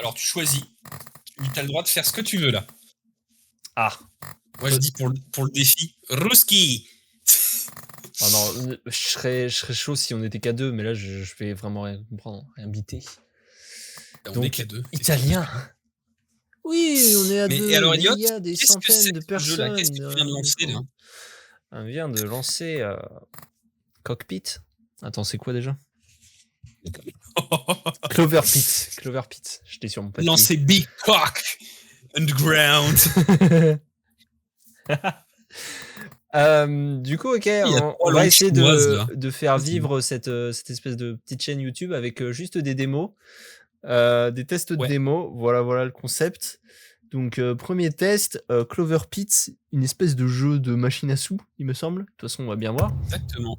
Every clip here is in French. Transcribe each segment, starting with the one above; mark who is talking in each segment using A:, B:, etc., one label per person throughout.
A: Alors tu choisis. Tu as le droit de faire ce que tu veux là.
B: Ah.
A: Moi je dis pour le défi, Ruski.
B: Oh non, je serais chaud si on était qu'à 2, mais là je vais vraiment rien comprendre, rien biter.
A: On est qu'à 2.
B: Italien. Oui, on est à 2,
A: alors,
B: mais
A: Elliot,
B: il y a des
A: qu'est-ce que
B: centaines
A: c'est
B: de
A: que ce jeu-là?
B: personnes.
A: Qu'est-ce que tu viens de lancer là?
B: On vient de lancer Cockpit. Attends, c'est quoi déjà? Clover Pit. J'étais sur mon papier.
A: Lancer Big Cock Underground.
B: Du coup, ok, on
A: on
B: va essayer de faire vivre cette espèce de petite chaîne YouTube avec juste des démos, des tests de démos. Voilà le concept. Donc, premier test, Clover Pit, une espèce de jeu de machine à sous, il me semble. De toute façon, on va bien voir.
A: Exactement.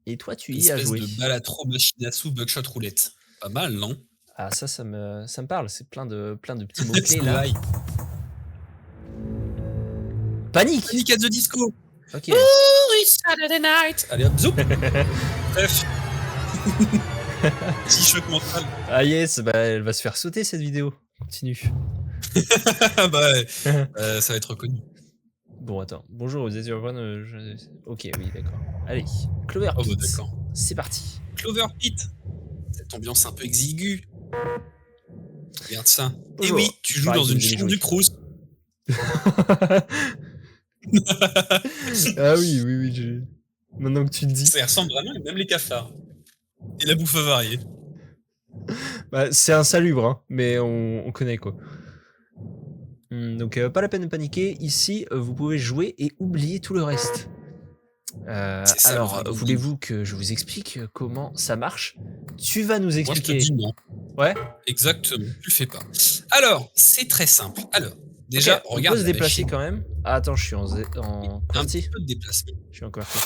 B: Et toi, tu y as joué.
A: Une espèce de balatro machine à sous Buckshot roulette. Pas mal, non?
B: Ah, ça me parle. C'est plein de petits mots-clés là. Panique
A: Panic at the Disco.
B: Ok.
A: Oh, it's Saturday night. Allez hop, zoup. Bref. Petit choc mental.
B: Ah yes, bah elle va se faire sauter cette vidéo. Continue.
A: Ça va être reconnu.
B: Bon, attends. Bonjour, vous êtes sur Ok, oui, d'accord. Allez, Clover Pit.
A: D'accord.
B: C'est parti.
A: Clover Pit. Cette ambiance un peu exiguë. Regarde ça.
B: Bonjour.
A: Et oui, tu joues dans une chambre du Crous.
B: Ah oui. Maintenant que tu te dis.
A: Ça ressemble vraiment, même les cafards. Et la bouffe avariée.
B: Bah, c'est insalubre, hein, mais on connaît quoi. Donc, pas la peine de paniquer. Ici, vous pouvez jouer et oublier tout le reste.
A: Ça,
B: alors, voulez-vous que je vous explique comment ça marche? Tu vas nous expliquer.
A: Moi, je te dis non.
B: Ouais.
A: Exactement, tu le fais pas. Alors, c'est très simple. Alors, déjà, regarde.
B: On peut se déplacer quand même. Ah, attends, je suis en
A: un petit peu de déplacement.
B: Je suis en QWERTY.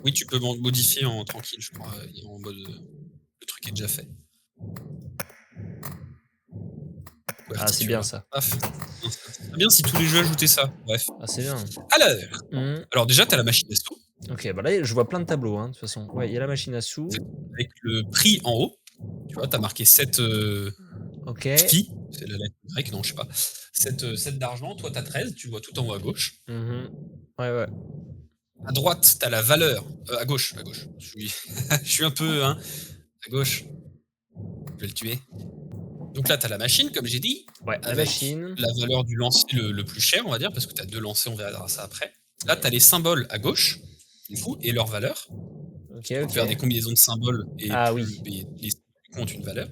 A: Oui, tu peux modifier en tranquille, je crois. En mode. Le truc est déjà fait.
B: Ah, c'est bien ça.
A: C'est bien si tous les jeux ajoutaient ça. Bref.
B: Ah, c'est bien.
A: Alors, déjà, tu as la machine à sous.
B: Ok, bah là, je vois plein de tableaux, hein, de toute façon. Ouais, il y a la machine à sous.
A: Avec le prix en haut. Tu vois, tu as marqué 7 phi. C'est la lettre grecque, non, je sais pas. 7 d'argent. Toi, tu as 13. Tu vois tout en haut à gauche.
B: Ouais.
A: À droite, tu as la valeur. À gauche. Je suis un peu. Hein, à gauche. Je vais le tuer. Donc là, tu as la machine, comme j'ai dit.
B: Ouais, la machine.
A: La valeur du lancer le plus cher, on va dire, parce que tu as 2 lancers, on verra ça après. Là, tu as les symboles à gauche, du coup, et leur valeur.
B: Ok.
A: Faire des combinaisons de symboles et les comptent une valeur.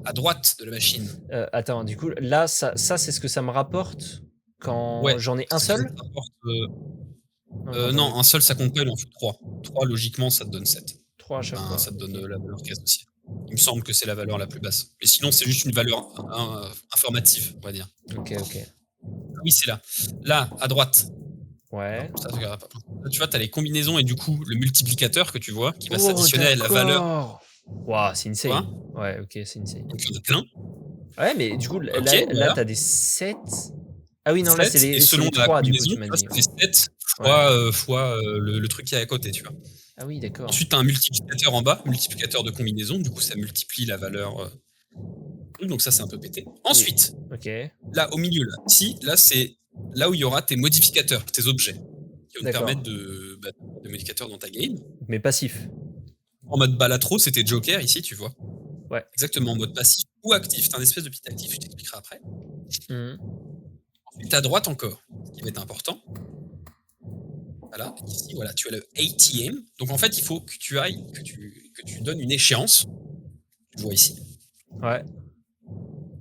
A: À droite de la machine.
B: Attends, du coup, là, ça c'est ce que ça me rapporte quand j'en ai un seul?
A: Non, un seul, ça compte pas, il en faut 3. 3, logiquement, ça te donne 7.
B: 3 à chaque fois.
A: Ça te donne la valeur qui est associée. Il me semble que c'est la valeur la plus basse. Mais sinon, c'est juste une valeur informative, on va dire.
B: Ok.
A: Oui, c'est là. Là, à droite.
B: Ouais.
A: Non, ça, là, tu vois, tu as les combinaisons et du coup, le multiplicateur que tu vois qui va s'additionner à la valeur.
B: Waouh, c'est insane. Ouais, ok, c'est insane.
A: Donc, il y en a plein.
B: Ouais, mais du coup, là tu as des 7. Ah oui, non, là, c'est les 3, du coup, tu m'as dit.
A: Ça fait 7 fois le truc qui est à côté, tu vois.
B: Ah oui, d'accord.
A: Ensuite, tu as un multiplicateur en bas, multiplicateur de combinaison, du coup, ça multiplie la valeur. Donc ça, c'est un peu pété. Ensuite, là, au milieu, là, ici, là, c'est là où il y aura tes modificateurs, tes objets, qui vont te permettre de modificateurs dans ta game.
B: Mais passif.
A: En mode balatro, c'était Joker, ici, tu vois.
B: Ouais.
A: Exactement, en mode passif ou actif. C'est un espèce de petit actif, je t'expliquerai après. Ensuite, à droite encore, ce qui va être important. Voilà, ici, voilà, tu as le ATM. Donc, en fait, il faut que tu ailles, que tu donnes une échéance. Tu vois ici.
B: Ouais.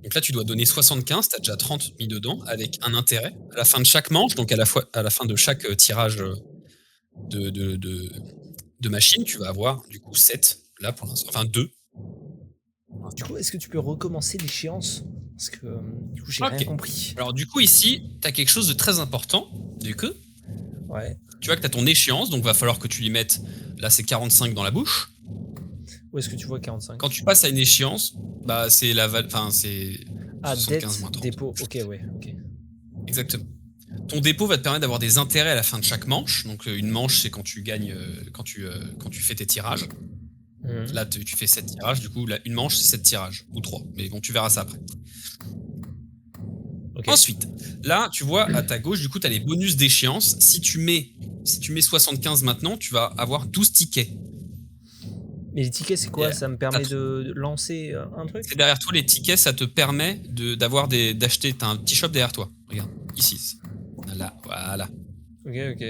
A: Donc là, tu dois donner 75, tu as déjà 30 mis dedans, avec un intérêt. À la fin de chaque manche, donc à la fin de chaque tirage de machine, tu vas avoir du coup 7, là pour l'instant, enfin 2.
B: Du coup, est-ce que tu peux recommencer l'échéance? Parce que du coup, j'ai rien compris.
A: Alors du coup, ici, tu as quelque chose de très important, du coup.
B: Ouais.
A: Tu vois que tu as ton échéance, donc va falloir que tu lui mettes, là c'est 45 dans la bouche.
B: Où est-ce que tu vois 45?
A: Quand tu passes à une échéance, bah c'est la enfin c'est 75 moins 30.
B: Dépôt, ok.
A: Exactement. Ton dépôt va te permettre d'avoir des intérêts à la fin de chaque manche. Donc une manche, c'est quand tu gagnes, quand tu fais tes tirages. Là, tu fais 7 tirages, du coup, là, une manche, c'est 7 tirages, ou 3. Mais bon, tu verras ça après. Okay. Ensuite, là, tu vois, à ta gauche, du coup, tu as les bonus d'échéance. Si tu mets 75 maintenant, tu vas avoir 12 tickets.
B: Mais les tickets, c'est quoi? Ça me permet de lancer un truc?
A: C'est derrière toi, les tickets, ça te permet d'acheter. T'as un petit shop derrière toi. Regarde, ici. Voilà.
B: Ok.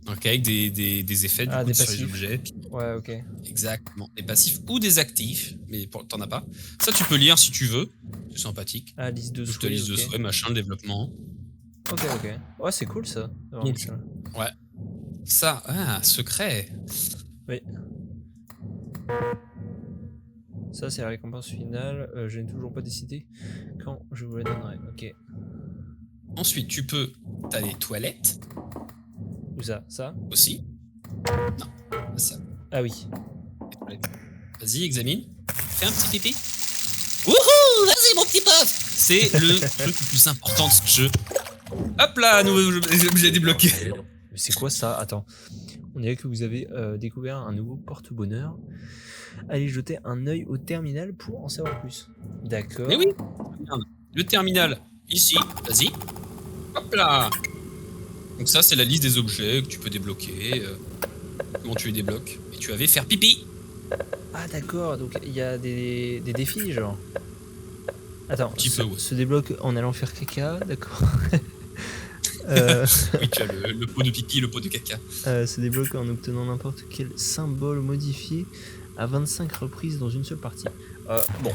A: Ok, avec des effets du coup,
B: des
A: sur
B: passifs.
A: les objets.
B: Ouais, ok.
A: Exactement. Des passifs ou des actifs, mais t'en as pas. Ça, tu peux lire si tu veux. C'est sympathique.
B: Ah, liste de souhaits.
A: Liste de souhaits, machin, le développement.
B: Ok. Ouais, c'est cool ça.
A: Donc, ouais. Ça, secret.
B: Oui. Ça, c'est la récompense finale. Je n'ai toujours pas décidé quand je vous la donnerai. Ok.
A: Ensuite, t'as les toilettes.
B: Où ça? Ça
A: aussi? Non, ça.
B: Ah oui.
A: Vas-y, examine. Fais un petit pipi. Wouhou! Vas-y, mon petit pote! C'est le truc le plus important de ce jeu. Hop là, nouveau objet débloqué.
B: Mais c'est quoi ça? Attends. On dirait que vous avez découvert un nouveau porte-bonheur. Allez jeter un œil au terminal pour en savoir plus. D'accord.
A: Mais oui. Le terminal, ici. Vas-y. Hop là. Donc ça, c'est la liste des objets que tu peux débloquer. Comment tu les débloques? Et tu avais faire pipi.
B: Ah d'accord, donc il y a des défis genre. Attends, se débloque en allant faire caca, d'accord.
A: Oui, tu as le pot de pipi et le pot de caca.
B: Se débloque en obtenant n'importe quel symbole modifié à 25 reprises dans une seule partie. Bon,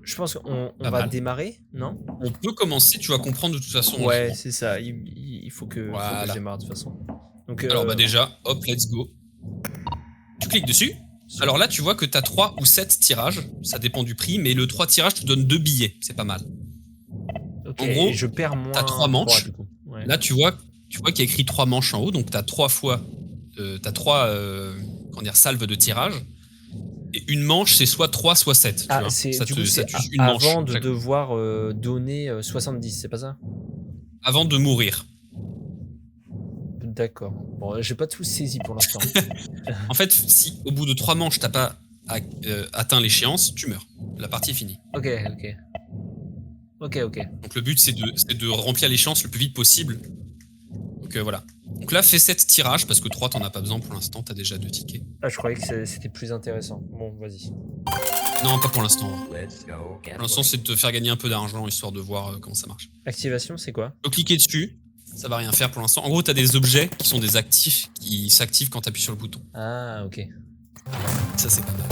B: je pense qu'on va démarrer, non?
A: On peut commencer, tu vas comprendre de toute façon.
B: Ouais, c'est ça, il faut que je démarre de toute façon. Donc,
A: alors bah déjà, hop, let's go. Tu cliques dessus. Alors là, tu vois que tu as 3 ou 7 tirages, ça dépend du prix, mais le 3 tirages te donne 2 billets, c'est pas mal.
B: Okay, en gros, je perds moins.
A: Tu as 3 manches. Du coup. Ouais. Là, tu vois qu'il y a écrit 3 manches en haut, donc tu as 3 fois. T'as 3 salves de tirage. Et une manche, c'est soit 3, soit 7.
B: Ah, c'est une manche. Avant de devoir donner 70, c'est pas ça? Avant
A: de mourir.
B: D'accord. Bon, j'ai pas tout saisi pour l'instant.
A: En fait, si au bout de 3 manches, t'as pas atteint l'échéance, tu meurs. La partie est finie.
B: Ok.
A: Donc le but, c'est de remplir l'échéance le plus vite possible. Donc voilà. Donc là, fais 7 tirages, parce que 3, t'en as pas besoin pour l'instant, t'as déjà 2 tickets.
B: Ah, je croyais que c'était plus intéressant. Bon, vas-y.
A: Non, pas pour l'instant. Pour l'instant, c'est de te faire gagner un peu d'argent, histoire de voir comment ça marche.
B: Activation, c'est quoi?
A: Tu peux cliquer dessus. Ça va rien faire pour l'instant. En gros, t'as des objets qui sont des actifs qui s'activent quand t'appuies sur le bouton.
B: Ah, ok.
A: Ça, c'est pas mal.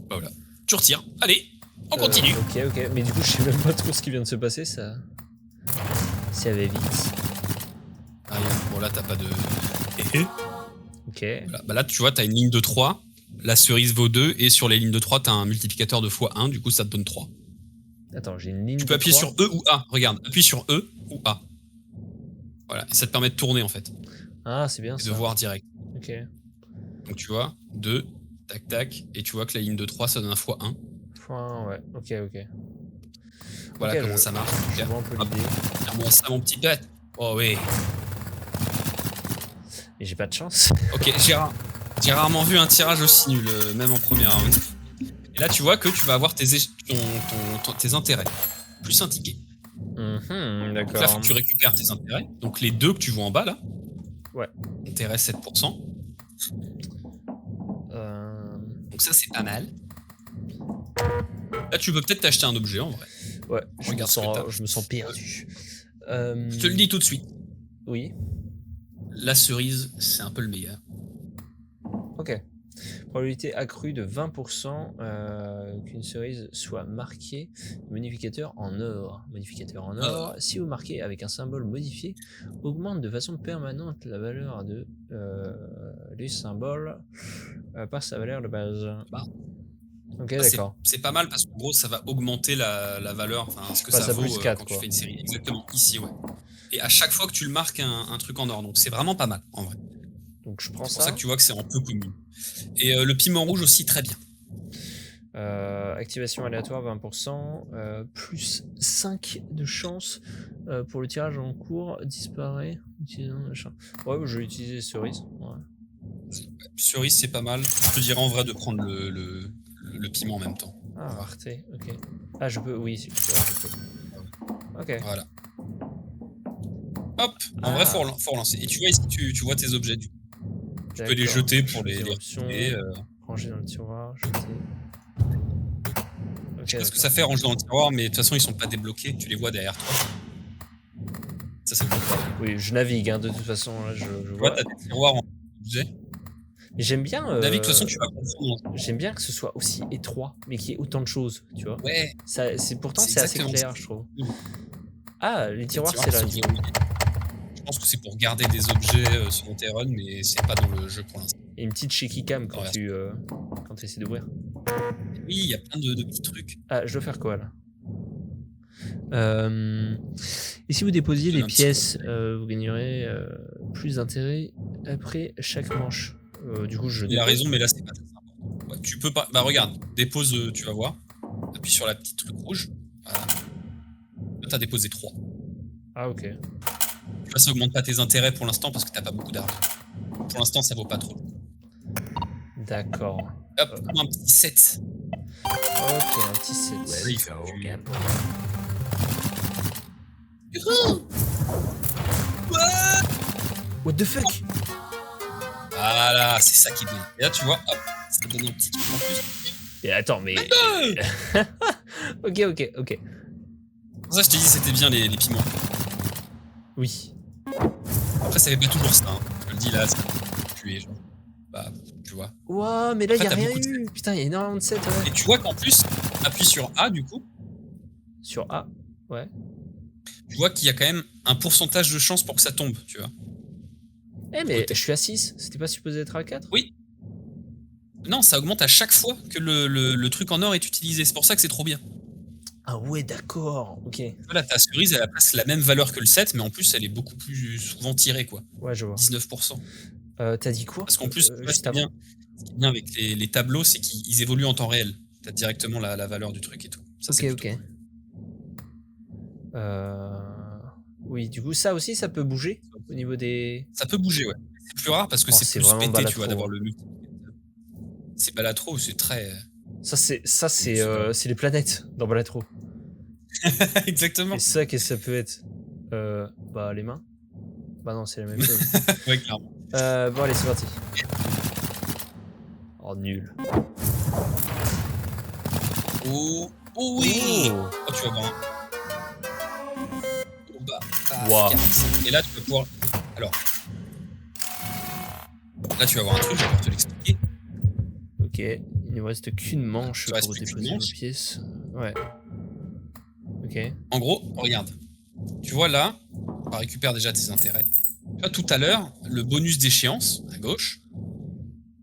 A: Voilà. Tu retires. Allez, on continue.
B: Ok. Mais du coup, je sais même pas trop ce qui vient de se passer, ça. Ça va vite.
A: Ah, bon, là, t'as pas de...
B: Ok.
A: Voilà. Bah là, tu vois, t'as une ligne de 3. La cerise vaut 2. Et sur les lignes de 3, t'as un multiplicateur de x1. Du coup, ça te donne 3.
B: Attends, j'ai une ligne.
A: Tu peux appuyer sur E ou A. Regarde, appuie sur E ou A. Voilà, et ça te permet de tourner en fait.
B: Ah, c'est bien ça.
A: De voir direct.
B: Ok.
A: Donc tu vois, 2, tac, et tu vois que la ligne de 3, ça donne un x1.
B: x1, ouais, ok.
A: Voilà comment ça marche.
B: Je vois un peu l'idée.
A: Regarde-moi ça, mon petit pote. Oh oui.
B: Mais j'ai pas de chance.
A: Ok, j'ai rarement vu un tirage aussi nul, même en première round. Et là, tu vois que tu vas avoir tes intérêts. Plus un ticket.
B: D'accord.
A: Donc là, il faut que tu récupères tes intérêts. Donc les 2 que tu vois en bas, là.
B: Ouais.
A: Intérêt 7%. Donc ça, c'est pas mal. Là, tu peux peut-être t'acheter un objet, en vrai.
B: Ouais, je me sens perdu.
A: Je te le dis tout de suite.
B: Oui.
A: La cerise, c'est un peu le meilleur.
B: Ok. Probabilité accrue de 20% qu'une cerise soit marquée. Modificateur en or. Si vous marquez avec un symbole modifié, augmente de façon permanente la valeur de les symboles par sa valeur de base. Ok, d'accord.
A: C'est pas mal parce qu'en gros, ça va augmenter la valeur, enfin ce que ça vaut
B: plus 4,
A: quand tu fais une série. Exactement, ici, ouais. Et à chaque fois que tu le marques un truc en or, donc c'est vraiment pas mal en vrai.
B: Donc je prends ça.
A: C'est pour ça que tu vois que c'est un peu commun. Et le piment rouge aussi, très bien.
B: Activation aléatoire 20%, plus 5 de chance pour le tirage en cours disparaît. Ouais, je vais utiliser cerise. Ouais.
A: Cerise, c'est pas mal. Je te dirais en vrai de prendre le piment en même temps.
B: Ah, rareté, ok. Ah, je peux, oui, si je peux. Ok.
A: Voilà. Hop, en vrai, faut relancer. Et tu vois ici, tu vois tes objets du coup. Tu peux les jeter pour les
B: retrouver. Ranger dans le tiroir, jeter.
A: Je sais pas ce que ça fait ranger dans le tiroir, mais de toute façon, ils sont pas débloqués. Tu les vois derrière toi. Ça, c'est pour toi.
B: Oui, je navigue, hein, de toute façon. Là, je
A: vois. T'as des tiroirs en objets.
B: J'aime bien.
A: Navigue, de toute façon, tu vas comprendre.
B: J'aime bien que ce soit aussi étroit, mais qu'il y ait autant de choses, tu vois.
A: Ouais.
B: Pourtant, c'est assez clair, je trouve. Ah, les tiroirs, c'est là.
A: Je pense que c'est pour garder des objets sur tes runs, mais c'est pas dans le jeu pour l'instant.
B: Et une petite shaky cam quand tu essaies d'ouvrir.
A: Oui, il y a plein de petits trucs.
B: Ah, je dois faire quoi là? Et si vous déposiez des pièces, vous gagnerez plus d'intérêt après chaque manche. Du coup, je
A: dépose. Il a raison, mais là, c'est pas très important. Ouais, tu peux pas. Bah, regarde, dépose, tu vas voir. Appuie sur la petite truc rouge. Voilà. Là, t'as déposé 3.
B: Ah, ok.
A: Tu vois, ça augmente pas tes intérêts pour l'instant parce que t'as pas beaucoup d'argent. Pour l'instant, ça vaut pas trop.
B: D'accord.
A: Hop, un petit 7.
B: Ok, un petit 7.
A: Ouais,
B: What the fuck?
A: Voilà, c'est ça qui est bien. Et là, tu vois, hop, ça donne un petit truc en plus.
B: Et attends, mais... ok.
A: Pour ça, je t'ai dit, c'était bien les piments.
B: Oui.
A: Après, ça fait pas toujours ça. Hein. Je le dis là, c'est tué, genre. Bah, tu vois.
B: Ouah, mais là, il y a rien eu. Putain, il y a énormément de 7. Ouais.
A: Et tu vois qu'en plus, appuie sur A, du coup.
B: Sur A, ouais.
A: Tu vois qu'il y a quand même un pourcentage de chance pour que ça tombe, tu vois.
B: Eh, mais je suis à 6. C'était pas supposé être à 4?
A: Oui. Non, ça augmente à chaque fois que le truc en or est utilisé. C'est pour ça que c'est trop bien.
B: Ah ouais, d'accord, ok.
A: Voilà, ta cerise, elle a presque la même valeur que le 7, mais en plus, elle est beaucoup plus souvent tirée, quoi.
B: Ouais, je vois.
A: 19%.
B: T'as dit quoi?
A: Parce qu'en plus, ce qui est bien avec les tableaux, c'est qu'ils évoluent en temps réel. T'as directement la valeur du truc et tout. Ça,
B: ok. Cool. Oui, du coup, ça aussi, ça peut bouger au niveau des...
A: Ça peut bouger, ouais. C'est plus rare parce que c'est plus
B: vraiment
A: pété, tu vois, d'avoir le multi. C'est Balatro, c'est très...
B: Ça, c'est les planètes dans Balatro.
A: Exactement.
B: Et ça, qu'est-ce que ça peut être? Bah, les mains. Bah non, c'est la même chose.
A: Ouais, clairement.
B: Bon, allez, c'est parti. Oh, nul.
A: Oh oui. Oh, tu vas voir.
B: Wow.
A: Et là, tu vas pouvoir... Alors... Là, tu vas voir un truc, je vais pouvoir te l'expliquer.
B: Ok, il ne reste qu'une manche pour déposer une pièce. Ouais. Ok.
A: En gros, regarde. Tu vois là, on récupère déjà tes intérêts. Tu vois, tout à l'heure, le bonus d'échéance, à gauche,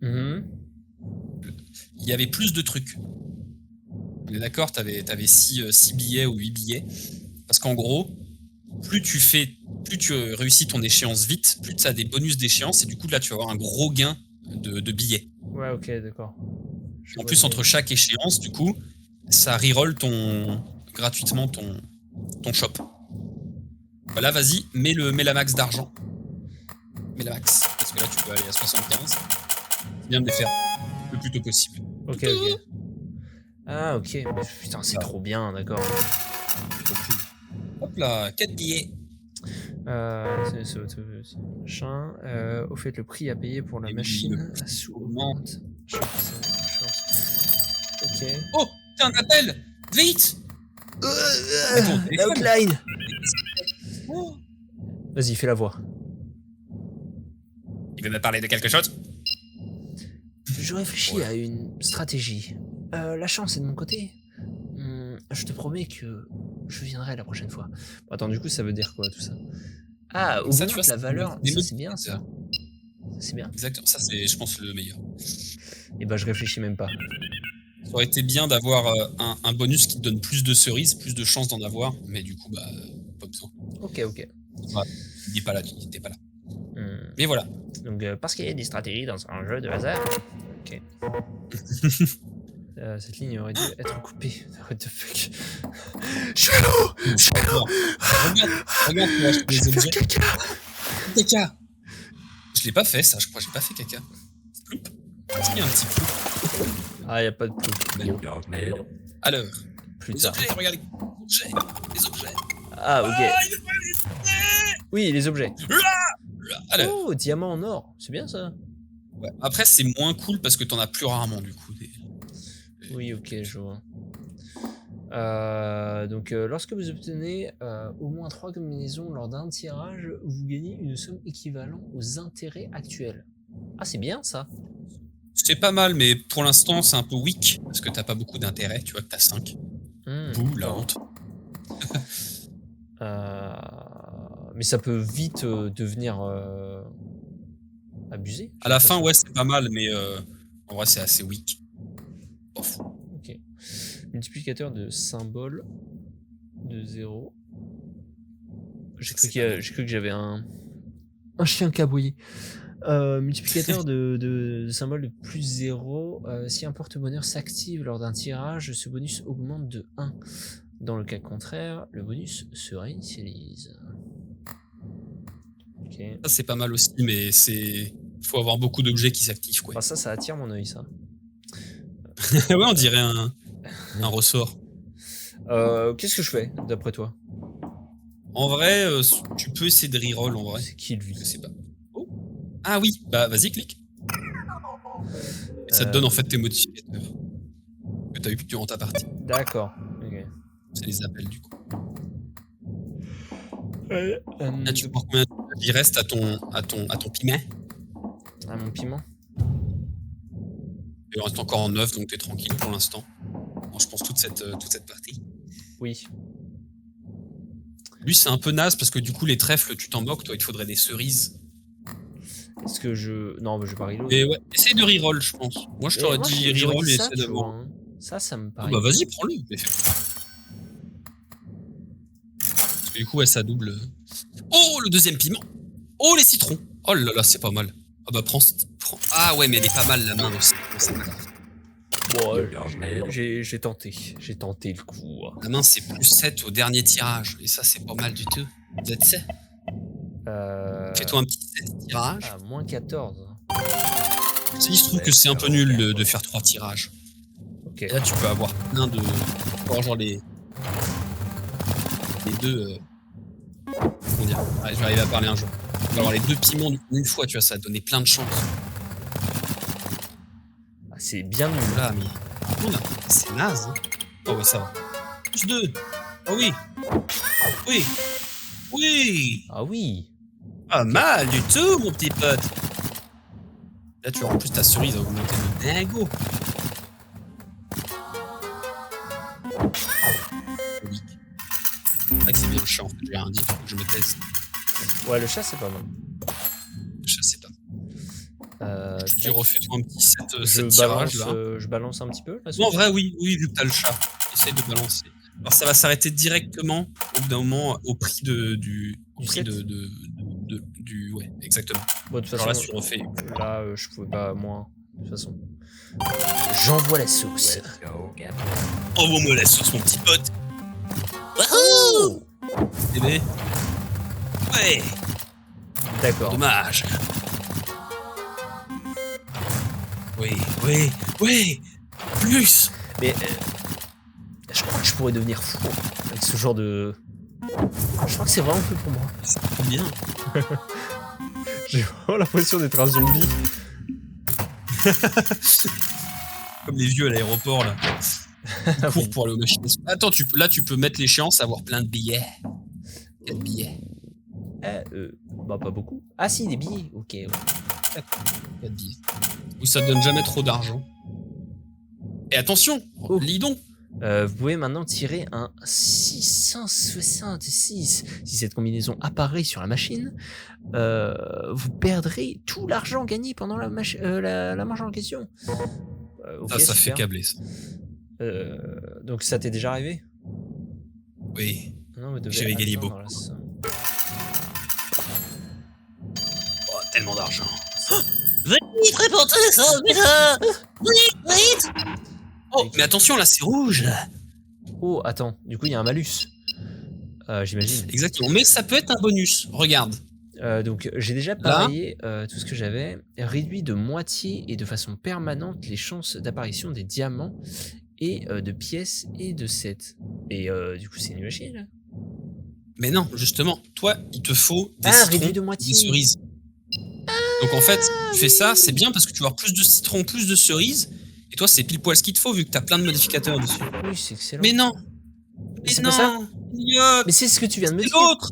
A: il y avait plus de trucs. On est d'accord, t'avais 6 billets ou 8 billets. Parce qu'en gros, plus tu réussis ton échéance vite, plus tu as des bonus d'échéance, et du coup là tu vas avoir un gros gain de billets.
B: Ouais, ok, d'accord.
A: En plus, entre chaque échéance, du coup, ça reroll gratuitement ton shop. Voilà, vas-y, mets la max d'argent. Mets la max, parce que là tu peux aller à 75. Viens de les faire le plus tôt possible.
B: Ok. Ah, ok. Mais putain, c'est trop bien, d'accord.
A: Hop là, 4 billets.
B: Machin. Au fait, le prix à payer pour la machine augmente. Ok.
A: Oh, t'as un appel. Vite.
B: Outline. Vas-y, fais la voix.
A: Il veut me parler de quelque chose?
B: Je réfléchis à une stratégie. La chance est de mon côté. Je te promets que je viendrai la prochaine fois. Bon, attends, du coup, ça veut dire quoi tout ça? Ah, augmente la valeur. Ça, c'est bien, ça. C'est bien.
A: Exactement. Ça, c'est, je pense, le meilleur.
B: Et ben, je réfléchis même pas.
A: Ça aurait été bien d'avoir un bonus qui te donne plus de cerises, plus de chances d'en avoir, mais du coup, bah, pas besoin.
B: Ok.
A: Ouais, il n'est pas là, tu n'étais pas là. Mais voilà.
B: Donc, parce qu'il y a des stratégies dans un jeu de hasard. Ok. Cette ligne aurait dû être coupée. What the fuck? Chelou!
A: Regarde,
B: j'ai fait caca!
A: Caca! Je l'ai pas fait, ça, je crois, j'ai pas fait caca. Est-ce qu'il y a un petit peu?
B: Ah, il n'y a pas de plus.
A: Alors,
B: Plus
A: les
B: tard.
A: objets, regarde les objets.
B: Ah, ok.
A: Ah, il veut pas les
B: Oui, les objets.
A: Alors,
B: Oh, diamant en or. C'est bien ça.
A: ouais. Après, c'est moins cool parce que t'en as plus rarement du coup.
B: Oui, ok, je vois. Donc, lorsque vous obtenez au moins 3 combinaisons lors d'un tirage, vous gagnez une somme équivalente aux intérêts actuels. Ah, c'est bien ça.
A: C'est pas mal, mais pour l'instant, c'est un peu weak parce que t'as pas beaucoup d'intérêt. Tu vois que t'as 5. Bouh, la honte.
B: Mais ça peut vite devenir abusé.
A: À la fin, ouais, c'est pas mal, mais en vrai, c'est assez weak. Ouf.
B: Ok. Multiplicateur de symboles de 0. J'ai cru que j'avais un chien qui aboyait. Multiplicateur de symboles de plus 0. Si un porte-bonheur s'active lors d'un tirage, ce bonus augmente de 1. Dans le cas contraire, le bonus se réinitialise. Ok.
A: Ça, c'est pas mal aussi, mais faut avoir beaucoup d'objets qui s'activent, quoi.
B: Enfin, ça attire mon œil, ça.
A: Ouais, on dirait un ressort.
B: Qu'est-ce que je fais, d'après toi?
A: En vrai, tu peux essayer de reroll, en vrai.
B: C'est qui, lui?
A: Je sais pas. Oh. Ah oui, bah vas-y, clique. Et ça te donne en fait tes modificateurs que t'as eu durant ta partie.
B: D'accord. Ok.
A: C'est les appels, du coup.
B: Là,
A: tu vois combien il reste à ton piment?
B: À mon piment?
A: Il reste encore en 9, donc t'es tranquille pour l'instant. Bon, je pense toute cette partie.
B: Oui.
A: Lui, c'est un peu naze parce que du coup, les trèfles, tu t'en moques. Toi, il te faudrait des cerises.
B: Est-ce que je... Non, mais je vais pas reload.
A: Mais ouais, essaye de reroll, je pense. Moi, je t'aurais dit reroll et essaye de voir.
B: Hein. Ça me paraît...
A: bah vas-y, prends-le. Parce que du coup, ouais, ça double. Oh, le deuxième piment. Oh, les citrons. Oh là là, c'est pas mal. Ah bah prends. Ah ouais, mais elle est pas mal la main aussi.
B: Bon, j'ai tenté. J'ai tenté le coup.
A: La main, c'est plus 7 au dernier tirage. Et ça, c'est pas mal du tout. Z7. Fais-toi un petit 7 tirage.
B: Ah, moins 14.
A: Si, je trouve que c'est un peu nul de faire 3 tirages.
B: Ok.
A: Et là, tu peux avoir plein de. Genre les deux. Comment dire? Je vais arriver à parler un jour. Tu peux avoir les 2 piments une fois, tu vois, ça va te donner plein de chances.
B: Ah, c'est bien nul.
A: Là, mais. C'est naze. Hein. Oh, oui, ça va. Plus 2. Oh oui. Oui. Oui.
B: Ah oui.
A: Pas mal du tout, mon petit pote. Là, tu vois, en plus, ta cerise a augmenté de dingo. Oui. C'est vrai que c'est bien le chat, en fait. J'ai rien dit, faut que je me taise.
B: Ouais, le chat, c'est pas mal.
A: Le chat, c'est pas mal. Tu refais-toi un petit 7
B: tirages,
A: là.
B: Je balance un petit peu là,
A: Non, en vrai, oui, vu que t'as le chat. Essaye de balancer. Alors, ça va s'arrêter directement au bout d'un moment au prix du prix du ouais, exactement.
B: Bon, de toute
A: façon,
B: là,
A: tu refais.
B: Là, je pouvais pas moins. De toute façon. J'envoie la sauce.
A: Envoie-moi la sauce, mon petit pote. Wouhou! Bébé. Ouais.
B: D'accord.
A: Dommage. Oui. Plus.
B: Mais je crois que je pourrais devenir fou avec ce genre de. Je crois que c'est vraiment fait pour moi.
A: C'est trop bien.
B: J'ai vraiment l'impression d'être un zombie.
A: Comme les vieux à l'aéroport là. Ils courent pour aller au machine. Attends, là tu peux mettre l'échéance, avoir plein de billets. 4 billets.
B: Bah pas beaucoup. Ah si, des billets. Ok. Ouais.
A: 4 billets. Où ça te donne jamais trop d'argent. Et attention, lis donc.
B: Vous pouvez maintenant tirer un 666. Si cette combinaison apparaît sur la machine, vous perdrez tout l'argent gagné pendant la manche en question. Okay,
A: ça fait câbler ça.
B: Donc ça t'est déjà arrivé?
A: Oui.
B: J'avais
A: gagné beaucoup. Oh, tellement d'argent.
C: Vite, répondez ça, putain! Vite!
A: Oh, mais attention, là, c'est rouge.
B: Oh, attends, du coup, il y a un malus. J'imagine.
A: Exactement, mais ça peut être un bonus. Regarde.
B: Donc j'ai déjà parié tout ce que j'avais. Réduit de moitié et de façon permanente les chances d'apparition des diamants et de pièces et de sets. Et du coup c'est nul à chier là.
A: Mais non, justement, toi, il te faut des
B: réduit de
A: citrons,
B: moitié.
A: des cerises. Donc en fait, tu fais ça, c'est bien parce que tu vas avoir plus de citrons, plus de cerises. Et toi, c'est pile poil ce qu'il te faut vu que tu as plein de modificateurs dessus.
B: Oui, c'est excellent.
A: Mais non.
B: Mais c'est pas ça.
A: Idiote.
B: Mais c'est ce que tu viens de me dire.
A: L'autre.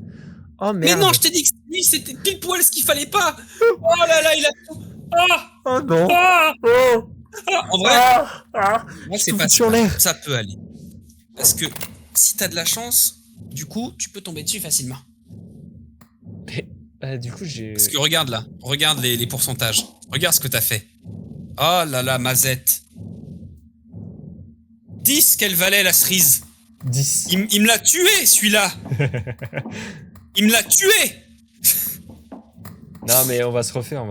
B: Oh merde.
A: Mais non, je t'ai dit que lui, c'était pile poil ce qu'il fallait pas. Oh là là, il a tout. Ah.
B: Oh non.
A: Ah.
B: Oh.
A: Ah. En vrai, moi, c'est pas
B: sur l'air.
A: ça peut aller. Parce que si t'as de la chance, du coup, tu peux tomber dessus facilement.
B: Mais, du coup, j'ai...
A: Parce que regarde là, regarde les pourcentages. Regarde ce que t'as fait. Oh là là, Mazette. 10, quelle valait la cerise?
B: 10.
A: Il me l'a tué, celui-là. Il me l'a tué.
B: Non, mais on va se refaire.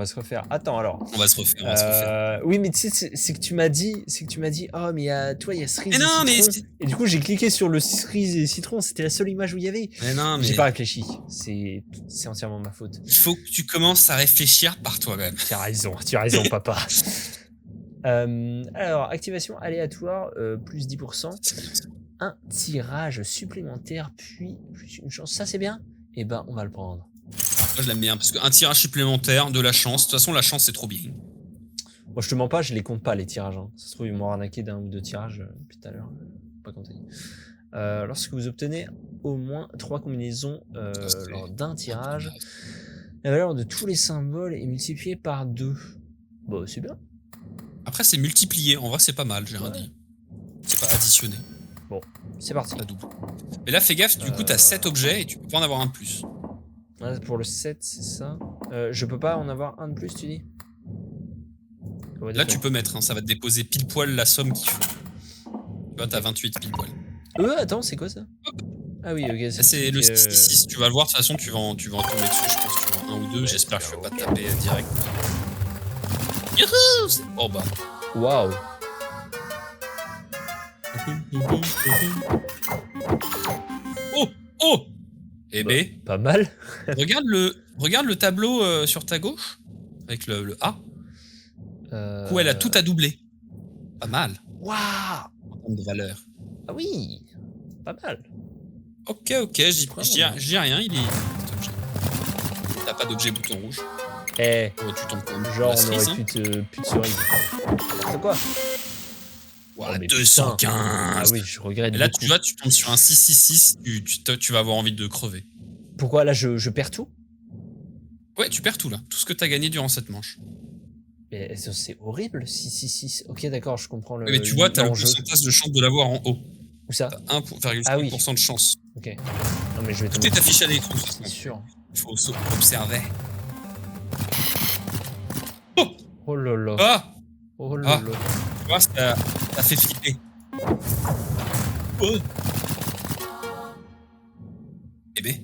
B: Attends, alors.
A: On va se refaire.
B: Oui, mais tu sais, c'est que tu m'as dit, oh, mais il y a cerise et citron. Et du coup, j'ai cliqué sur le cerise et citron, c'était la seule image où il y avait.
A: Mais non, mais...
B: J'ai pas réfléchi. C'est entièrement ma faute.
A: Il faut que tu commences à réfléchir par toi-même.
B: Tu as raison, papa. Alors, activation aléatoire, plus 10%. Un tirage supplémentaire, puis plus une chance. Ça, c'est bien? Eh ben, on va le prendre.
A: Moi, je l'aime bien, parce qu'un tirage supplémentaire, de la chance. De toute façon, la chance, c'est trop bien.
B: Moi, je te mens pas, je les compte pas, les tirages. Hein. Ça se trouve, ils m'ont arnaqué d'un ou deux tirages depuis tout à l'heure. Pas compté. Lorsque vous obtenez au moins 3 combinaisons lors d'un tirage, la valeur de tous les symboles est multipliée par 2. Bon, c'est bien.
A: Après, c'est multiplié. En vrai, c'est pas mal, j'ai rien dit. C'est pas additionné.
B: Bon, c'est parti.
A: Pas double. Mais là, fais gaffe, du coup, t'as 7 objets et tu peux pas en avoir un de plus.
B: Ouais, pour le 7, c'est ça. Je peux pas en avoir un de plus, tu dis?
A: Là, tu peux mettre, hein, ça va te déposer pile poil la somme qu'il faut. Tu vois, t'as 28 pile poil.
B: Attends, c'est quoi ça? Ah oui, ok.
A: C'est le 666, tu vas le voir, de toute façon, tu vas en tomber dessus, je pense que tu vois un ou deux, j'espère que je vais pas te taper direct. Youhou! Oh bah.
B: Waouh!
A: Oh! Eh ben.
B: Pas mal.
A: regarde le tableau sur ta gauche, avec le A. Où elle a tout à doubler. Pas mal.
B: Waouh!
A: En termes de valeur.
B: Ah oui! Pas mal.
A: Ok, je dis rien, il est... T'as pas d'objet bouton rouge.
B: Tu
A: tombes quand même.
B: Genre, on aurait plus de cerise. C'est quoi?
A: Voilà, 215.
B: Ah oui, je regrette.
A: Et là,
B: beaucoup.
A: tu vois, tu tombes sur un 666, tu vas avoir envie de crever.
B: Pourquoi là, je perds tout?
A: Ouais, tu perds tout là. Tout ce que t'as gagné durant cette manche.
B: Mais c'est horrible, 666. Ok, d'accord, je comprends le.
A: Mais tu vois, t'as le pourcentage de chance de l'avoir en haut.
B: Où ça?
A: T'as 1,5% de chance.
B: Ok. Non, mais je vais
A: tout est affiché à l'écran.
B: C'est sûr.
A: Il faut observer.
B: Oh là là.
A: Ah!
B: Oh là là.
A: Tu vois, ça fait flipper. Oh! Eh ben,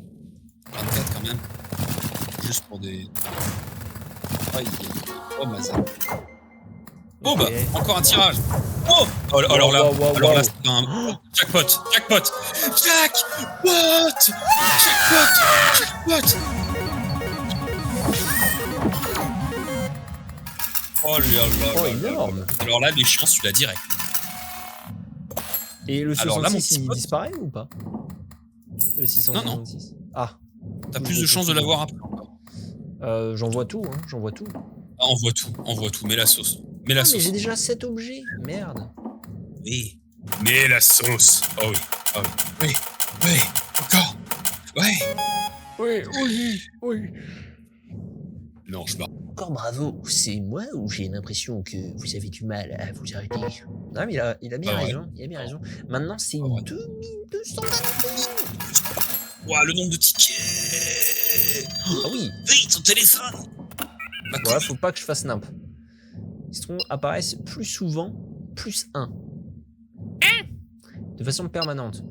A: 24 quand même. Juste pour des... Oh, Mazan. Oh bah, encore un tirage. Oh! Alors là, c'est un... Jackpot! Oh là là,
B: énorme.
A: Alors là, les chances, tu l'as direct.
B: Et le 66, il disparaît ou pas? Le 666.
A: Non.
B: Ah.
A: T'as plus de chances de l'avoir après.
B: J'en vois tout, hein. J'en vois tout.
A: Ah, on voit tout. Mets la sauce.
B: Mais j'ai déjà 7 objets. Merde.
A: Oui. Mets la sauce. Oh oui. Oui. Encore. Ouais.
B: Oui.
A: Non, je barre.
B: Encore bravo. C'est moi ou j'ai l'impression que vous avez du mal à vous arrêter? Non, mais il a bien raison.
A: Ouais.
B: Il a bien raison. Maintenant, c'est 2200.
A: Ouah, le nombre de tickets.
B: Ah oui.
A: Vite, ton téléphone.
B: Voilà, faut pas que je fasse nimp. Les citrons apparaissent plus souvent, plus 1. De façon permanente.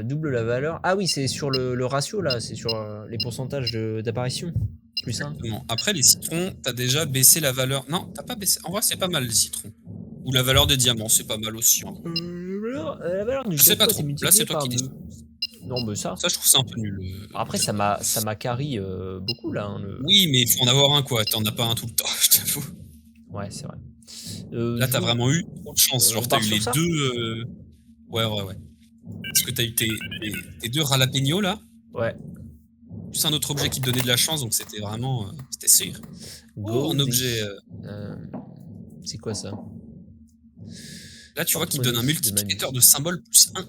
B: Double la valeur. Ah oui, c'est sur le ratio là, c'est sur les pourcentages d'apparition. Plus 1.
A: Après, les citrons, t'as déjà baissé la valeur. Non, t'as pas baissé. En vrai, c'est pas mal les citrons. Ou la valeur des diamants, c'est pas mal aussi. Hein.
B: La valeur du
A: je sais pas trop.
B: est
A: Là, c'est toi
B: par
A: qui
B: 2. Non, mais ça.
A: Ça, je trouve ça un peu nul.
B: Après, ça m'a carry beaucoup là. Hein,
A: Oui, mais il faut en avoir un, quoi. T'en as pas un tout le temps, je t'avoue.
B: Ouais, c'est vrai.
A: Là, t'as vraiment eu trop de chance. Genre, t'as eu les
B: ça
A: deux. Ouais. Parce que t'as eu tes 2 jalapenos là.
B: Ouais.
A: Plus un autre objet qui te donnait de la chance, donc c'était vraiment. C'était sûr.
B: Go
A: un objet.
B: C'est quoi ça?
A: Là, tu vois qu'il donne un multiplicateur de symboles plus 1.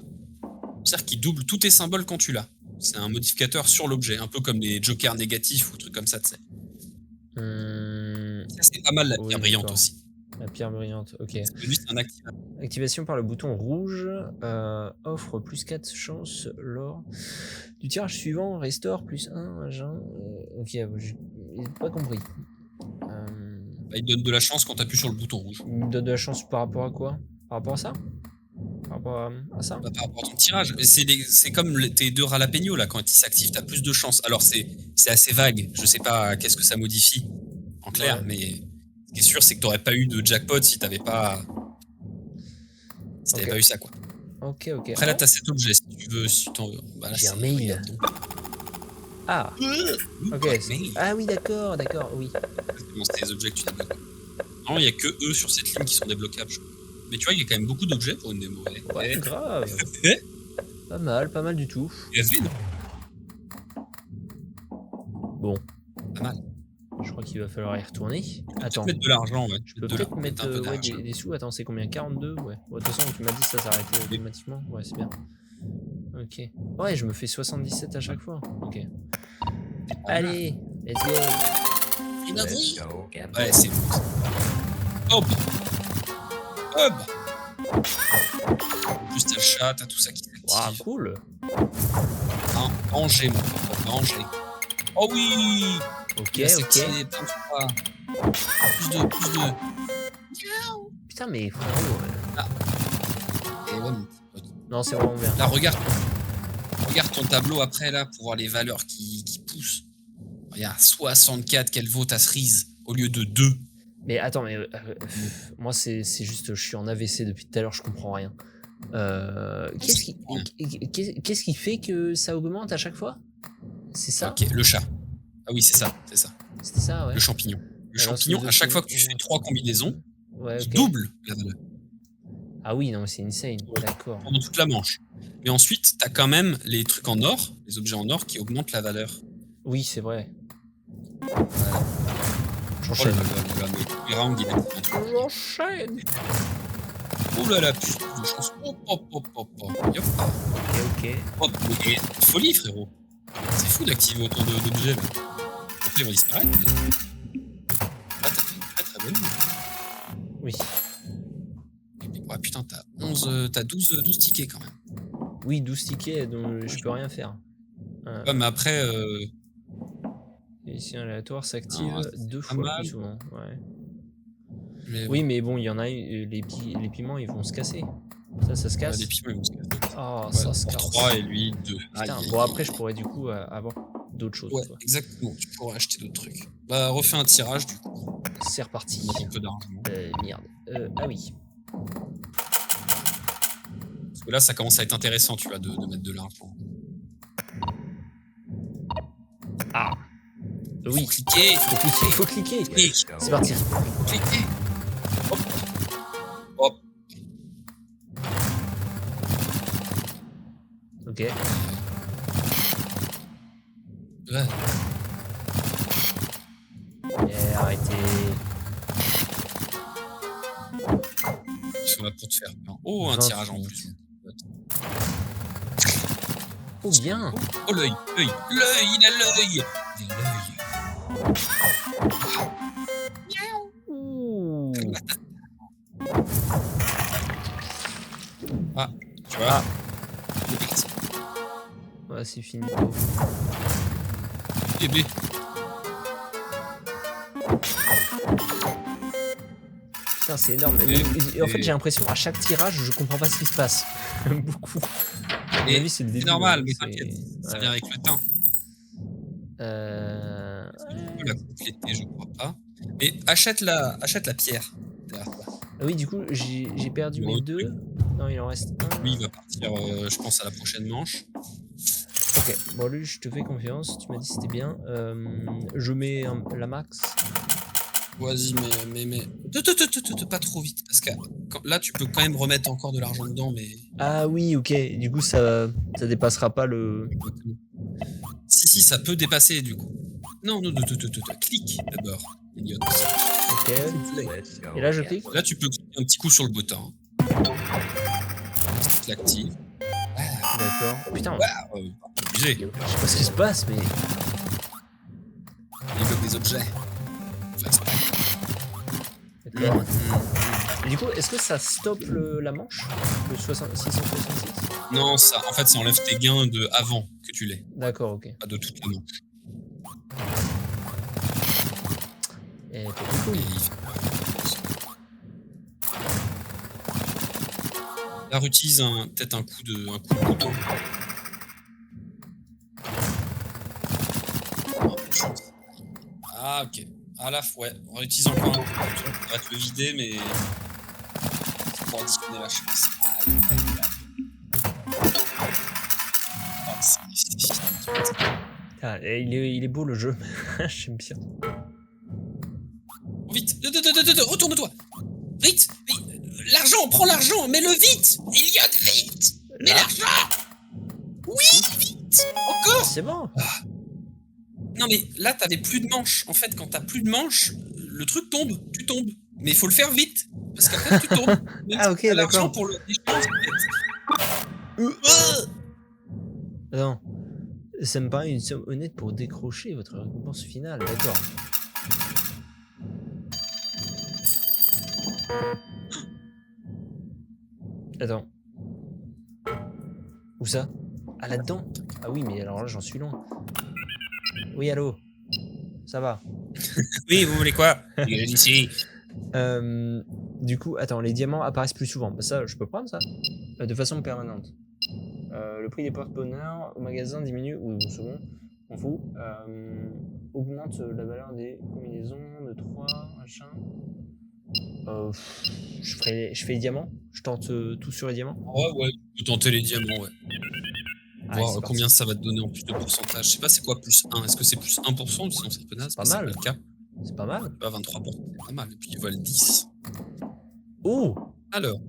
A: C'est-à-dire qu'il double tous tes symboles quand tu l'as. C'est un modificateur sur l'objet, un peu comme les jokers négatifs ou trucs comme ça, tu sais. Ça, c'est pas mal, la pierre brillante aussi.
B: La pierre brillante, ok.
A: Lui, c'est un activateur.
B: Activation par le bouton rouge. Offre plus 4 chances lors du tirage suivant. Restore plus 1. Ok, j'ai pas compris.
A: Il donne de la chance quand tu appuies sur le bouton rouge.
B: Il me donne de la chance par rapport à quoi? Par rapport à ça? Par rapport à ça?
A: Par rapport à ton tirage. C'est comme tes 2 jalapenos, là, quand ils s'activent, tu as plus de chance. Alors, c'est assez vague. Je sais pas qu'est-ce que ça modifie en clair, mais ce qui est sûr, c'est que tu n'aurais pas eu de jackpot si tu n'avais pas. Si t'avais pas eu ça, quoi.
B: Ok.
A: Après, là, tu as cet objet, si tu veux. Si là,
B: j'ai un mail. Ah, ok. Ah oui, d'accord, oui.
A: C'est les objets que tu débloques. Non, il n'y a que eux sur cette ligne qui sont débloquables. Mais tu vois, il y a quand même beaucoup d'objets pour une démo.
B: Ouais, grave. Pas mal du tout. Bon.
A: Pas mal.
B: Je crois qu'il va falloir y retourner. Attends.
A: Mettre de l'argent, ouais.
B: Je peux peut-être mettre des sous. Attends, c'est combien? 42? Ouais. De toute façon, tu m'as dit ça s'arrêtait automatiquement. Ouais, c'est bien. Ok. Ouais, je me fais 77 à chaque fois. Ok. Allez, let's go.
A: Ouais, c'est bon. Hop. Plus t'as le chat, t'as tout ça qui s'active.
B: Waouh, cool.
A: Un danger, mon pote, danger. Oh oui.
B: Ok.
A: Plus de.
B: Putain, mais frérot.
A: Et ouais, mon pote.
B: Non, c'est vraiment bien.
A: Là, regarde ton tableau après, là, pour voir les valeurs qui poussent. Regarde, 64, quelle vaut ta cerise au lieu de 2.
B: Mais attends, moi c'est juste, je suis en AVC depuis tout à l'heure, je comprends rien. Qu'est-ce qui fait que ça augmente à chaque fois? C'est ça?
A: Ok, le chat. Ah oui, c'est ça.
B: C'était ça, ouais.
A: Le champignon. À chaque fois que tu fais 3 combinaisons, il double la valeur.
B: Ah oui, non, mais c'est insane. Ouais. D'accord.
A: Pendant toute la manche. Mais ensuite, t'as quand même les trucs en or, les objets en or qui augmentent la valeur.
B: Oui, c'est vrai.
A: J'enchaîne. Oh là là, putain de chance. Hop. Yop.
B: Ok.
A: Hop, mais folie, frérot. C'est fou d'activer autant d'objets. Après, ils vont disparaître. Là, t'as fait une très bonne vie.
B: Oui.
A: Ouais, putain, t'as 12 tickets quand même.
B: Oui, 12 tickets, donc je peux rien faire.
A: Ouais, mais après.
B: Et ici, un aléatoire s'active 2 fois plus souvent. Ouais. Mais bon, il y en a, les piments ils vont se casser. Ça se casse.
A: Les piments ils vont se casser.
B: Ah, ça se casse.
A: 3 et lui 2.
B: Putain, bon, après, je pourrais du coup avoir d'autres choses.
A: Ouais, exactement. Tu pourrais acheter d'autres trucs. Bah, refais un tirage du coup.
B: C'est reparti.
A: Un peu d'argent.
B: Merde. Ah oui.
A: Parce que là, ça commence à être intéressant, tu vois, de mettre de l'argent.
B: Ah. Oui.
A: Il faut cliquer.
B: C'est parti.
A: Cliquer. Hop.
B: Ok.
A: Ouais.
B: Arrêtez.
A: Ils sont là pour te faire peur. Oh, un tirage en plus.
B: Oh, bien.
A: Oh, l'œil, il a l'œil. Ah, tu vois. C'est parti.
B: Ouais, c'est fini.
A: Bébé.
B: Putain, c'est énorme. En fait, j'ai l'impression à chaque tirage, je comprends pas ce qui se passe. Beaucoup.
A: C'est normal, mais t'inquiète, ça vient avec le temps. Tu peux la compléter, je crois pas. Mais achète la pierre.
B: Ah oui, du coup, j'ai perdu mes 2. Non, il en reste 1.
A: Lui, il va partir, je pense, à la prochaine manche.
B: Ok, bon lui je te fais confiance, tu m'as dit c'était bien. Je mets la max.
A: Vas-y, mais... Pas trop vite, parce que là, tu peux quand même remettre encore de l'argent dedans, mais...
B: Ah oui, ok, du coup ça dépassera pas le...
A: Si, ça peut dépasser, du coup. Non, clique d'abord, idiot.
B: Ok, et là je clique.
A: Là, tu peux cliquer un petit coup sur le bottin. Tu l'actives.
B: D'accord. Putain,
A: Abusé.
B: je sais pas ce qui se passe, mais...
A: Il bloque des objets.
B: D'accord. Et du coup, est-ce que ça stoppe la manche? Le 666?
A: Non, ça, en fait, ça enlève tes gains de avant que tu l'aies.
B: D'accord, ok.
A: Pas de toute la manche.
B: Et cool.
A: Là, utilise peut-être un coup de couteau. Ah, ok. Ah là, ouais. On réutilise encore un coup. On va te le vider, mais... c'est pour additionner la chance.
B: Ah, il est beau le jeu. J'aime bien.
A: Vite, retourne-toi. Vite. L'argent, prends l'argent, mets-le vite. Elliot, vite. Mets l'argent. Oui, vite. Encore.
B: C'est bon.
A: Non mais là t'avais plus de manches. En fait quand t'as plus de manches, le truc tombe, tu tombes. Mais il faut le faire vite. Parce qu'après tu tombes.
B: Ah ok, d'accord.
A: Pour le échange, en fait.
B: Non. Ça me paraît une somme honnête pour décrocher votre récompense finale, d'accord. Attends. Où ça? Ah là-dedans? Ah oui, mais alors là j'en suis loin. Oui, allô? Ça va?
A: Oui, vous voulez quoi? Ici.
B: Du coup, attends, les diamants apparaissent plus souvent. Bah ça, je peux prendre ça? De façon permanente. Le prix des porte-bonheur au magasin diminue, ou c'est bon, on fout. Augmente la valeur des combinaisons de 3, machin. Je fais les diamants. Je tente tout sur les diamants.
A: Ouais, tu peux tenter les diamants, ouais. Voir combien
B: parti.
A: ça va te donner en plus de pourcentage. Je sais pas c'est quoi plus 1. Est-ce que c'est plus 1%? Sinon c'est un peu naze.
B: Pas mal.
A: C'est pas le cas.
B: C'est pas mal.
A: Pas 23%, c'est pas mal. Et puis ils valent 10.
B: Oh!
A: Alors,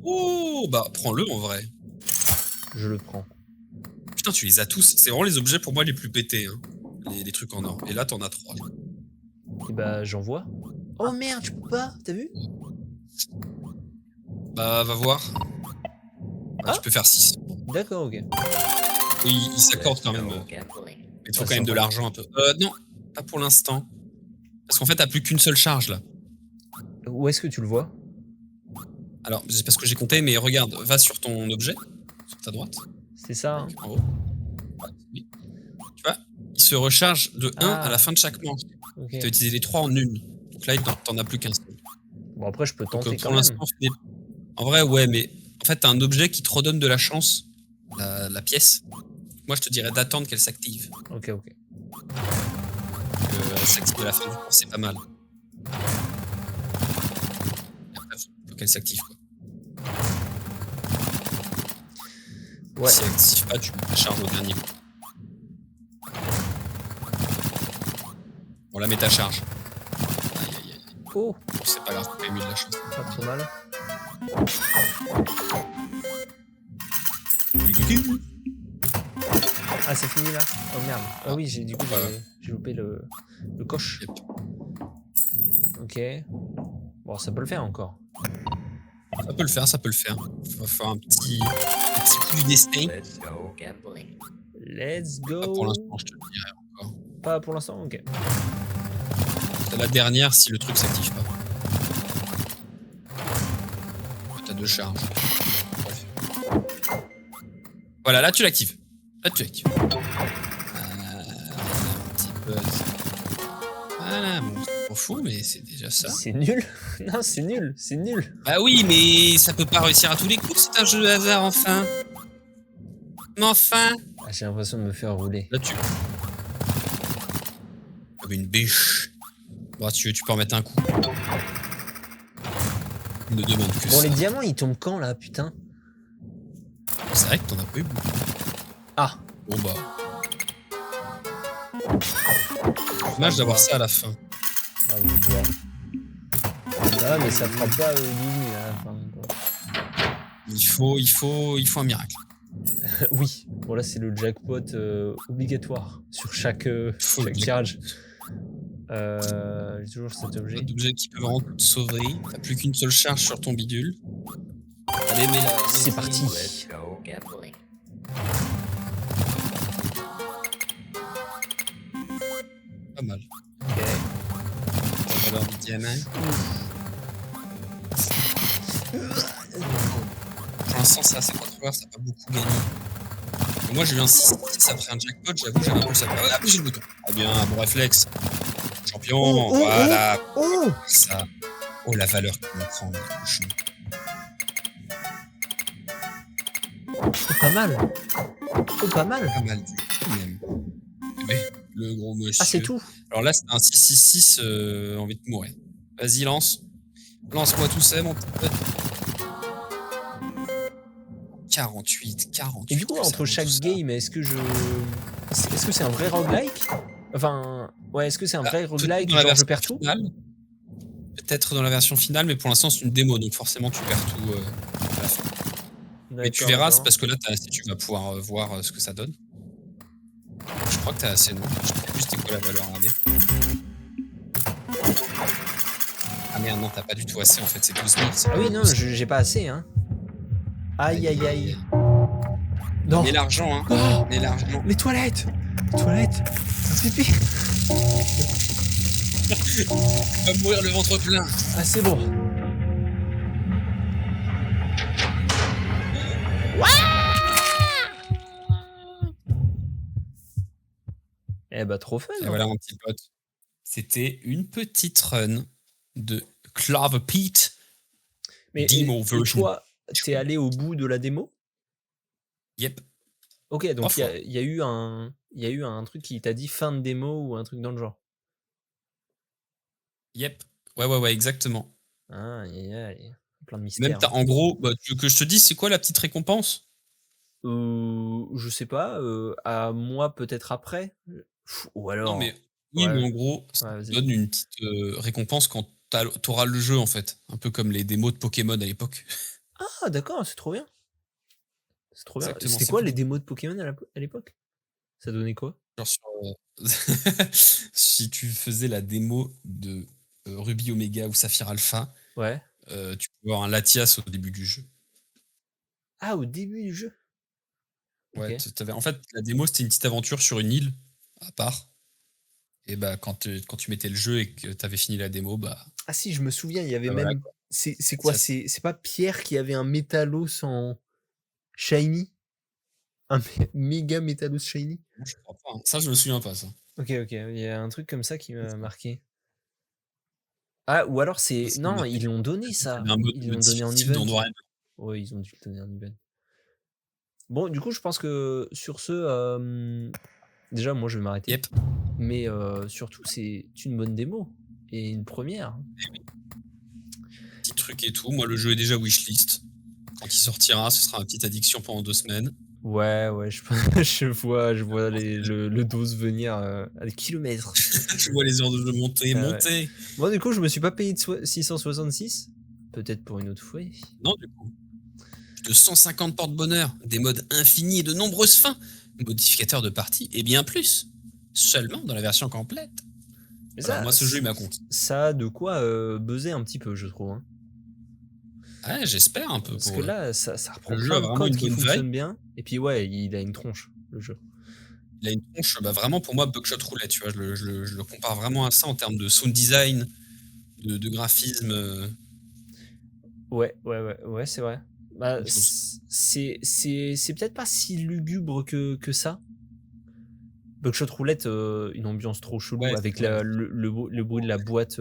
A: bah prends-le en vrai.
B: Je le prends.
A: Putain, tu les as tous. C'est vraiment les objets pour moi les plus pétés. Hein. Les trucs en or. Et là, t'en as 3.
B: Et bah, j'en vois. Oh merde, je peux pas. T'as vu?
A: Bah, va voir. Tu peux faire 6.
B: D'accord, ok.
A: Oui, ils s'accordent quand même. Mais il faut quand même de l'argent un peu. Non, pas pour l'instant. Parce qu'en fait, t'as plus qu'une seule charge là.
B: Où est-ce que tu le vois?
A: Alors, c'est parce que j'ai compté, mais regarde, va sur ton objet, sur ta droite.
B: C'est ça, hein.
A: En haut. Oui. Tu vois, il se recharge de 1 à la fin de chaque manche.
B: Okay.
A: Tu as utilisé les 3 en une. Donc là, t'en as plus qu'un seul.
B: Bon, après, je peux tenter
A: donc,
B: quand
A: pour l'instant, en vrai, ouais, mais en fait, t'as un objet qui te redonne de la chance, la pièce. Moi, je te dirais d'attendre qu'elle s'active.
B: Ok.
A: Elle s'active à la fin du cours, c'est pas mal. Et après, faut qu'elle s'active, quoi.
B: Ouais.
A: Si elle s'active pas, tu la charges au dernier coup. Bon, là, mets ta charge. Aïe.
B: Oh,
A: c'est pas grave, t'as quand même eu de la chance.
B: pas trop mal. Ah, c'est fini là? Oh merde. Ah oui, j'ai loupé le coche.
A: Yep.
B: Ok. Bon, ça peut le faire encore.
A: Ça peut le faire. Faut faire un petit coup du destin.
B: Let's go.
A: Pas pour l'instant, je te le dirai encore.
B: Pas pour l'instant, ok.
A: C'est la dernière si le truc s'active pas. T'as 2 charges. Bref. Voilà, là tu l'actives. Un petit buzz. Voilà, bon, c'est pas fou, mais c'est déjà ça.
B: C'est nul. Non, c'est nul.
A: Bah oui, mais ça peut pas réussir à tous les coups, c'est un jeu de hasard, enfin. Mais enfin.
B: Ah, j'ai l'impression de me faire rouler.
A: Là, comme une biche. Bon, tu peux en mettre un coup. On ne demande que
B: bon,
A: ça.
B: les diamants, ils tombent quand, là, putain?
A: C'est vrai que t'en as pas eu beaucoup.
B: Ah.
A: Bon, bah. Dommage d'avoir ça à la fin.
B: Ah, je vois. Ah, mais ça fera pas 12 000 à la fin.
A: Il faut un miracle.
B: Oui, bon là c'est le jackpot obligatoire sur chaque tirage. J'ai toujours cet objet.
A: D'objets qui peuvent vraiment te sauver. T'as plus qu'une seule charge sur ton bidule. Allez, mets-la.
B: C'est parti.
A: Pas mal.
B: Ok.
A: La valeur du diamant. Pour l'instant, c'est assez contrôleur, ça n'a pas beaucoup gagné. Et moi, j'ai eu un 6 après un jackpot, j'avoue, j'avais un peu ça. Ah, j'ai le bouton. Ah bien, bon réflexe. Champion, voilà. Ça. Oh, la valeur qu'il me prend, le cochon.
B: Oh, pas mal. Oh, pas mal.
A: Pas mal, même. Mais, le gros monsieur.
B: Ah, c'est tout.
A: Alors là, c'est un 666, envie de mourir. Vas-y, lance. Lance-moi tout ça, mon petit pote. 48.
B: Et du coup, entre chaque game, est-ce que c'est un vrai roguelike? Enfin, ouais, est-ce que c'est un vrai roguelike, genre je perds tout?
A: Peut-être dans la version finale, mais pour l'instant, c'est une démo, donc forcément, tu perds tout à la fin. Mais tu verras, c'est parce que là, tu vas pouvoir voir ce que ça donne. Je crois que t'as assez, non? Je sais plus c'était quoi la valeur en D. Ah merde, non, t'as pas du tout assez, en fait, c'est 12 000.
B: Ah oui, non, j'ai pas assez, hein. Aïe, aïe, aïe. Non.
A: Mais l'argent, hein.
B: Oh,
A: mais l'argent.
B: les toilettes. Ça pipi.
A: On va mourir le ventre plein.
B: Ah, c'est bon. Eh bah, trop fun.
A: Et voilà, mon petit pote. C'était une petite run de Clover Pete.
B: Mais
A: Demo version.
B: toi, t'es allé au bout de la démo?
A: Yep.
B: Ok, donc il y a eu un truc qui t'a dit fin de démo ou un truc dans le genre.
A: Yep. Ouais, exactement.
B: Ah, plein de mystères.
A: Même en gros, tu veux que je te dise c'est quoi la petite récompense?
B: Je sais pas, à moi peut-être après. Ou alors.
A: Non mais oui, mais en gros, ça te donne une petite récompense quand t'auras le jeu en fait, un peu comme les démos de Pokémon à l'époque.
B: Ah d'accord, c'est trop bien. C'est trop bien.
A: Exactement,
B: C'était quoi les démos de Pokémon à l'époque? Ça donnait quoi?
A: Genre sur, si tu faisais la démo de Ruby Omega ou Saphir Alpha,
B: ouais.
A: Tu peux avoir un Latias au début du jeu.
B: Ah, au début du jeu?
A: Ouais, en fait, la démo, c'était une petite aventure sur une île, à part. Et bah, quand tu mettais le jeu et que t'avais fini la démo, bah...
B: Ah si, je me souviens, il y avait même... Voilà, c'est quoi? C'est pas Pierre qui avait un Métalos en shiny? Un méga Métalos shiny?
A: Je crois pas, hein. Ça, je me souviens pas, ça.
B: Ok, il y a un truc comme ça qui m'a marqué. Ah, ou alors c'est... Non, ils l'ont donné, ça. Ils l'ont donné en event. Ouais, ils ont dû le donner en event. Bon, du coup, je pense que sur ce... Déjà, moi, je vais m'arrêter.
A: Yep.
B: Mais surtout, c'est une bonne démo. Et une première.
A: Petit truc et tout. Moi, le jeu est déjà wishlist. Quand il sortira, ce sera une petite addiction pendant 2 semaines.
B: Ouais, je vois le dose venir à des kilomètres.
A: Je vois les heures de jeu monter.
B: Moi, du coup, je me suis pas payé de 666. Peut-être pour une autre fois.
A: Non, du coup. De 150 porte-bonheur, des modes infinis et de nombreuses fins, modificateurs de partie et bien plus. Seulement dans la version complète. Mais alors, moi, ce jeu, il m'a conquis.
B: Ça a de quoi buzzer un petit peu, je trouve. Hein.
A: Ouais, j'espère un peu.
B: Parce que là, ça reprend plein de codes qui fonctionnent bien. Et puis, ouais, il a une tronche, le jeu.
A: Il a une tronche, vraiment, pour moi, Buckshot Roulette, tu vois. Je le compare vraiment à ça en termes de sound design, de graphisme.
B: Ouais, c'est vrai. Bah, c'est peut-être pas si lugubre que ça. Buckshot Roulette, une ambiance trop chelou avec le bruit de la boîte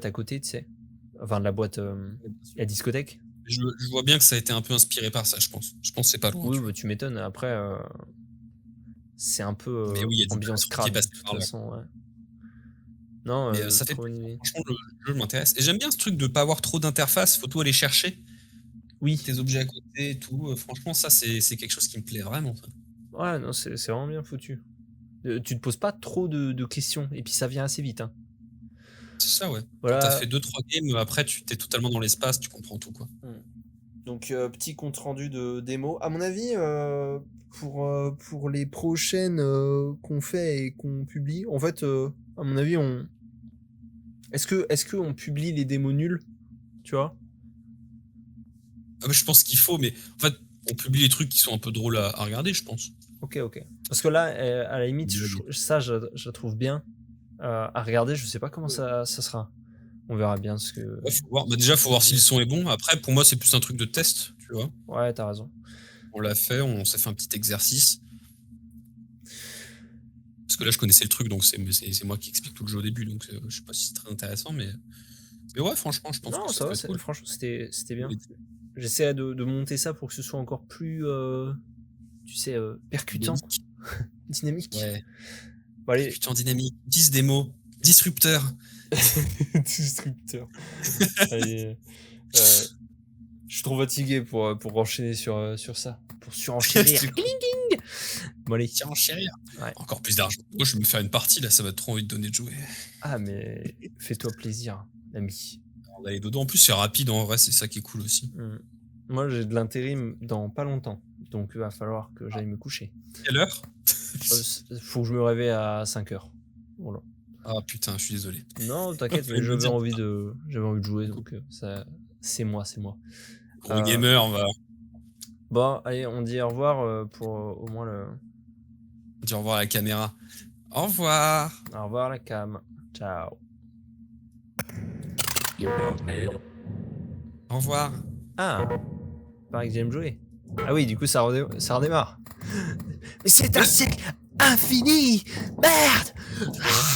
B: à côté, tu sais. Enfin, de la boîte, la discothèque.
A: Je vois bien que ça a été un peu inspiré par ça, je pense. Je pense que c'est pas loin.
B: Oui, bah, tu m'étonnes. Après, c'est un peu ambiance crade, de toute façon. Ouais. Non,
A: mais ça fait franchement, le jeu m'intéresse. Et j'aime bien ce truc de pas avoir trop d'interface, faut tout aller chercher.
B: Oui.
A: Tes objets à côté et tout. Franchement, ça, c'est quelque chose qui me plaît vraiment. Ça.
B: Ouais, non, c'est vraiment bien foutu. Tu te poses pas trop de questions et puis ça vient assez vite. Hein.
A: C'est ça, ouais.
B: Voilà.
A: Quand t'as fait 2-3 games, après tu t'es totalement dans l'espace, tu comprends tout, quoi.
B: Donc petit compte rendu de démo. À mon avis, pour les prochaines qu'on fait et qu'on publie, en fait, à mon avis, est-ce que on publie les démos nulles, tu vois?
A: Je pense qu'il faut, mais en fait, on publie les trucs qui sont un peu drôles à regarder, je pense.
B: Ok. Parce que là, à la limite, je trouve bien à regarder. Je sais pas comment ça sera. On verra bien ce que.
A: Ouais, faut voir. Déjà, faut voir si le son est bon. Après, pour moi, c'est plus un truc de test, tu vois.
B: Ouais, t'as raison.
A: On l'a fait, on s'est fait un petit exercice. Parce que là, je connaissais le truc, donc c'est moi qui explique tout le jeu au début, donc je sais pas si c'est très intéressant, mais ouais, franchement, je pense que
B: ça va,
A: cool.
B: Franchement, c'était bien. J'essaie de monter ça pour que ce soit encore plus, tu sais, percutant, dynamique.
A: Ouais.
B: Bon, allez.
A: Percutant, dynamique, 10 démos, disrupteur.
B: Disrupteur. Allez, je suis trop fatigué pour enchaîner sur ça. Pour surenchérir. Bon, allez.
A: Surenchérir.
B: Ouais.
A: Encore plus d'argent. Moi, je vais me faire une partie, là, ça va trop envie de donner de jouer.
B: Ah, mais fais-toi plaisir, l'ami.
A: On va aller dodo. En plus, c'est rapide, en vrai, c'est ça qui est cool aussi.
B: Moi, j'ai de l'intérim dans pas longtemps. Donc, il va falloir que j'aille me coucher.
A: Quelle heure?
B: Faut que je me réveille à 5h. Voilà.
A: Ah putain, je suis désolé.
B: Non, t'inquiète, mais j'avais envie de jouer, donc ça, c'est moi.
A: Gros gamer, on va.
B: Bon, allez, on dit au revoir pour au moins le.
A: On dit au revoir à la caméra. Au revoir.
B: Au revoir la cam. Ciao.
A: Au revoir.
B: Ah, pareil que j'aime jouer. Ah oui, du coup ça redémarre. Mais c'est un siècle infini. Merde.